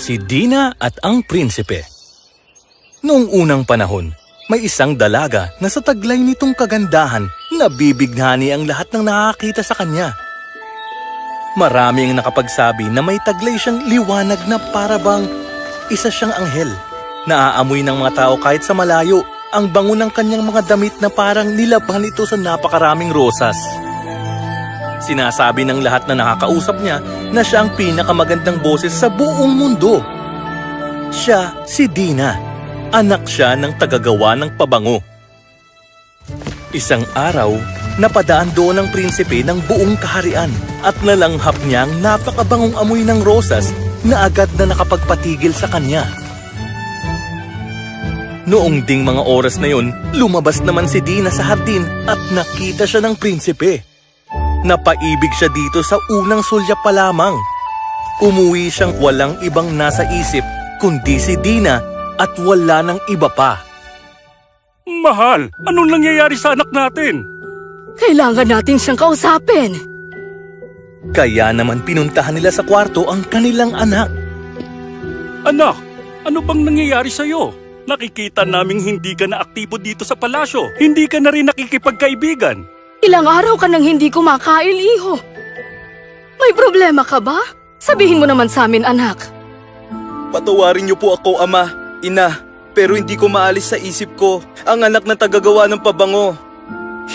Si Dina at ang Prinsipe. Noong unang panahon, may isang dalaga na sa taglay nitong kagandahan, nabibighani ang lahat ng nakakita sa kanya. Marami ang nakapagsabi na may taglay siyang liwanag na para bang isa siyang anghel. Naaamoy ng mga tao kahit sa malayo ang bango ng kanyang mga damit na parang nilabhan ito sa napakaraming rosas. Sinasabi ng lahat na nakakausap niya na siya ang pinakamagandang boses sa buong mundo. Siya si Dina, anak siya ng tagagawa ng pabango. Isang araw, napadaan doon ang prinsipe ng buong kaharian at nalanghap niya ang napakabangong amoy ng rosas na agad na nakapagpatigil sa kanya. Noong ding mga oras na yon, lumabas naman si Dina sa hardin at nakita siya ng prinsipe. Napaibig siya dito sa unang sulyap pa lamang. Umuwi siyang walang ibang nasa isip kundi si Dina at wala ng iba pa. Mahal, anong nangyayari sa anak natin? Kailangan natin siyang kausapin. Kaya naman pinuntahan nila sa kwarto ang kanilang anak. Anak, ano bang nangyayari sa'yo? Nakikita naming hindi ka na aktibo dito sa palasyo. Hindi ka na rin nakikipagkaibigan. Ilang araw ka nang hindi kumakain, iho. May problema ka ba? Sabihin mo naman sa amin, anak. Patawarin niyo po ako, ama, ina, pero hindi ko maalis sa isip ko ang anak na tagagawa ng pabango.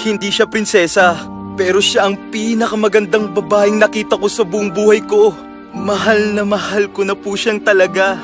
Hindi siya prinsesa, pero siya ang pinakamagandang babaeng nakita ko sa buong buhay ko. Mahal na mahal ko na po siyang talaga.